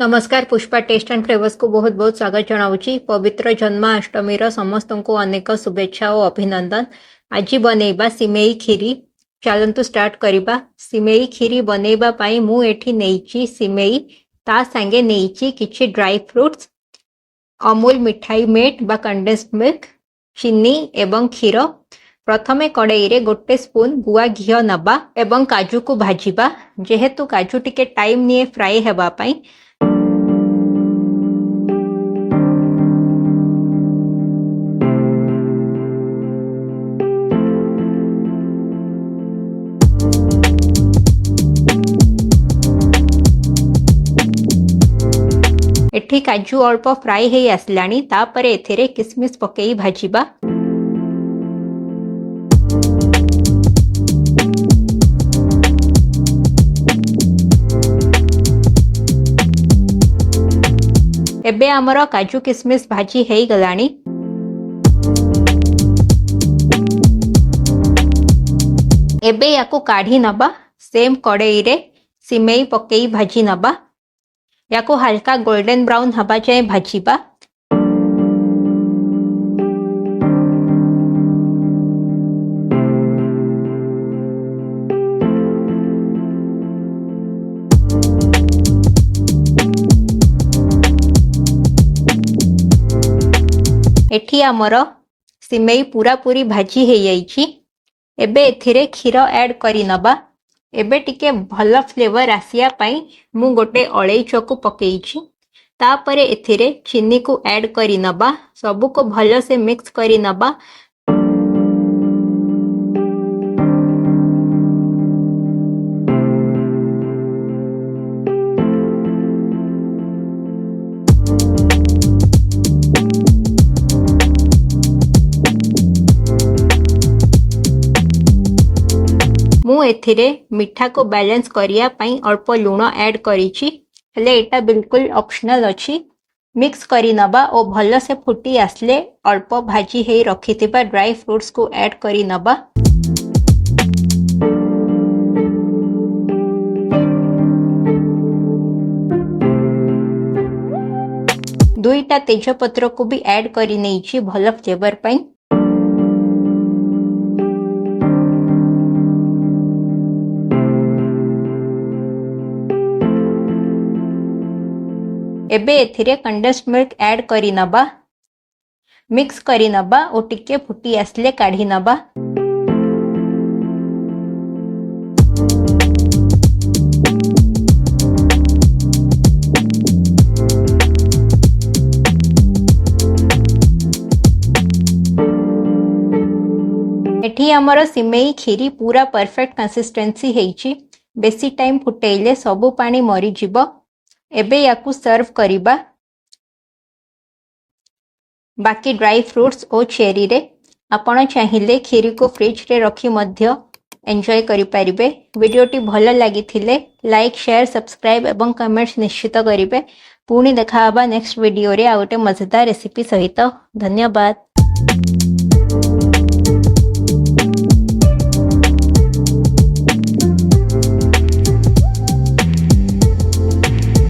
नमस्कार Pushpa test and flavours को बहुत बहुत स्वागत जनाऊँगी। पवित्र जन्माष्टमी समस्त को अनेक शुभेच्छा और अभिनंदन। आज बनैबा सिमेई खीरी। चलतु स्टार्ट करवा। सिमेई खीरी बनैबा पाई मु एठी नेइची सिमेई ता संगे नेइची किछि ड्राई फ्रूट्स, अमूल मिठाई मेट बा कंडेन्स्ड मिल्क, चीनी एवं क्षीर। प्रथमे कड़ाई रे गोटे स्पून गुआ घी नबा एवं काजू को भाजिबा। जेहेतु काजू टिके टाइम निये फ्राई हेबा पाई एठी काजू अल्प फ्राई हे आसलानी। तापरे एथिरे किसमिस पकेई भाजिबा। एबे आमर काजू किसमिस भाजी हे गलानी। एबे याको काढ़ी नबा। सेम कड़ाई रे सिमेई पकेई भाजी नबा। याको हल्का गोल्डन ब्राउन हवा जाए भाजिबा। एठी आमर सिमेई पूरा पूरी भाजी हे जाइछि। एबे एथिरे क्षीर ऐड करी नबा। एबे टिके भल फ्लेवर आसिया पाई मु गोटे अलैच को पकेइछि। तापरे एथिरे चीनी को ऐड करी नबा। सबु को भल से मिक्स करी नबा। मु एथिरे मिठा को बैलेंस करिया पाई अल्प लूण ऐड करिछि। हेले एटा बिल्कुल ऑप्शनल अछि। मिक्स करी नबा और भल से फुटी आसले अल्प भाजी हे रखिथिबा ड्राई फ्रूट्स को ऐड करी नबा। दुईटा तेजपत्र को भी ऐड करी नेइछि भल फ्लेवर पाई। एबे एथिरे कंडेन्स्ड मिल्क ऐड करी नबा। मिक्स करी नबा और टिके फुटी आसले काढ़ी नबा। एठी हमर सिमेई खीरी पूरा परफेक्ट कंसिस्टेंसी हेइछि। बेसी टाइम फुटेइले सबु पानी मरी जिवो। एबे याकू सर्व करिबा। बाकी ड्राई फ्रूट्स और चेरी रे आपण चाहिए खीरी को फ्रिज रे रखी मध्य एंजॉय करि परिबे। वीडियोटी भल लागिथिले लाइक शेयर सब्सक्राइब एवं कमेंट्स निश्चित करिबे। पुणी देखा नेक्स्ट वीडियो रे आ गोटे मजेदार रेसिपी सहित। धन्यवाद।